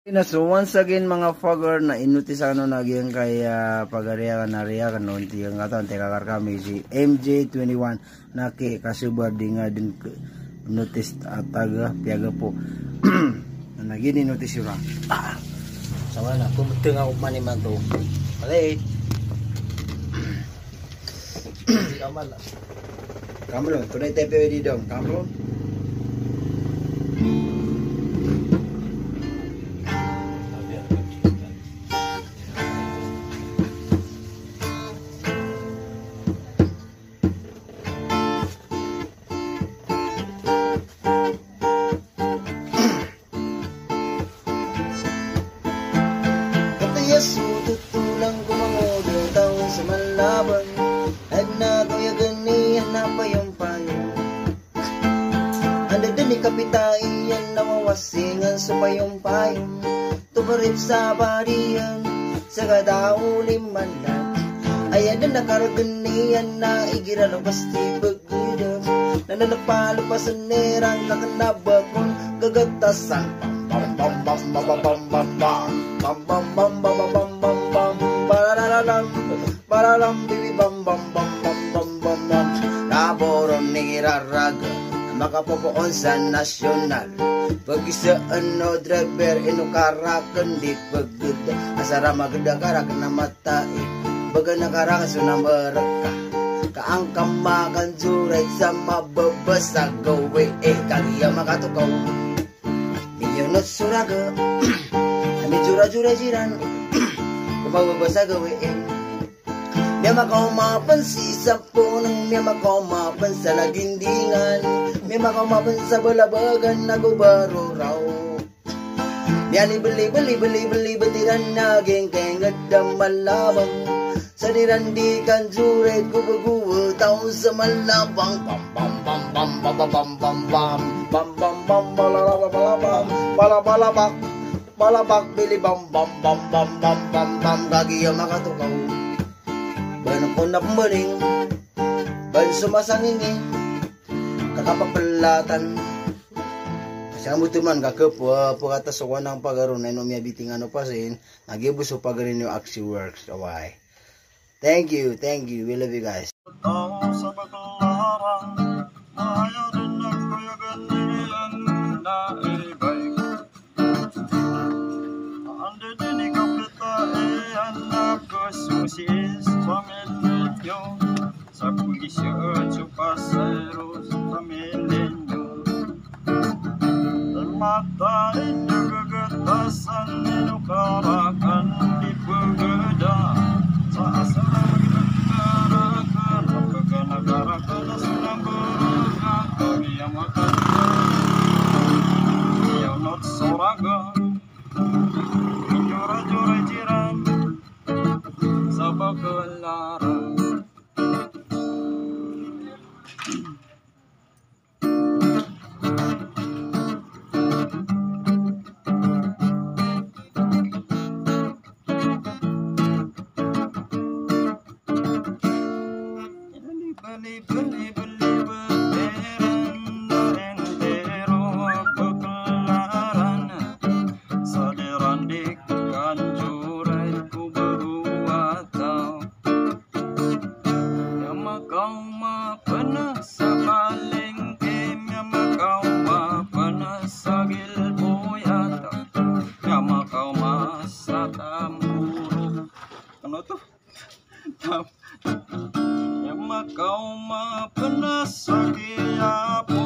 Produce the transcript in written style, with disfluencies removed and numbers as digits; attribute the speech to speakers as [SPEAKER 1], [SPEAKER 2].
[SPEAKER 1] So once again mga fogger na inutis ano naging kay pagariya kanariya kanon tiyang katon tekakar kami si MJ21 naki kasubad nga din notice ataga piaga po nagini notice yura
[SPEAKER 2] sama na pumuteng ako maniman to malay amal
[SPEAKER 1] kamro tunay tepe di dong kamro
[SPEAKER 2] tutulang gumangodo taon sa malaban at nagoya ganihan na payong-payong anda din ni kapitay yan nawawasingan sa payong-payong tubarip sa bariyan sa kadauliman lang ay anda nakaraganihan na igiralo basti pagkudam na nanapalo pa sa nerang nakanabakon gagatasan bam bam bam bam bam bam bam bam bam bam bam bam bam bam baralam bibi bam bam bam bam bam bam bam naboron ni iraraga makapopoon sa nasyonal pagisaan no driver inukarakan di pagod asara magda karak na matai baga nakarakas na mereka kaangkam makan juray sa mababasa gawe kaliya makatukaw yunot suraga kami jura-jura jiran kumababasa gawin niya makaumapan si sapunang niya makaumapan sa lagindingan niya makaumapan sa balabagan na gubaro raw niya ni beli batiran naging kengat malabang sa dirandikan juret gubaguwa taon sa malabang pam pam pam pam pam pam pam pam pam pam pam balabak balabak bili bam bam bam bam bam bam bam kagiya makatukaw banang ko na pumbaling ban sumasangingin kakapapalatan kasi ang butuman kakapwa pagkata sa wanang pagaron na inomya biting ano pasin nagibus o pagarin yung Axie Works away. Thank you, we love you guys.
[SPEAKER 3] Sa paglarang, maya rin ang kayaganian na ibig. Anda din ikapitain na kasusis pamilinyo sa pulisyon sa paseros pamilinyo. Matain nagagatasan ninukarakan di pagada sa asara magkakarakan magkakanagarakan na sunang barakan kagiyang makatuloy iyaw not soraga jura-jura jiran sa pagkalaran beli beteran entero pagkelaran sa dirandikan juray ku berbuatau yang makau mapanas sa palengke yang makau mapanas sa gilboyata yang makau masatam buruk ano to yang makau mapanas sa kiyap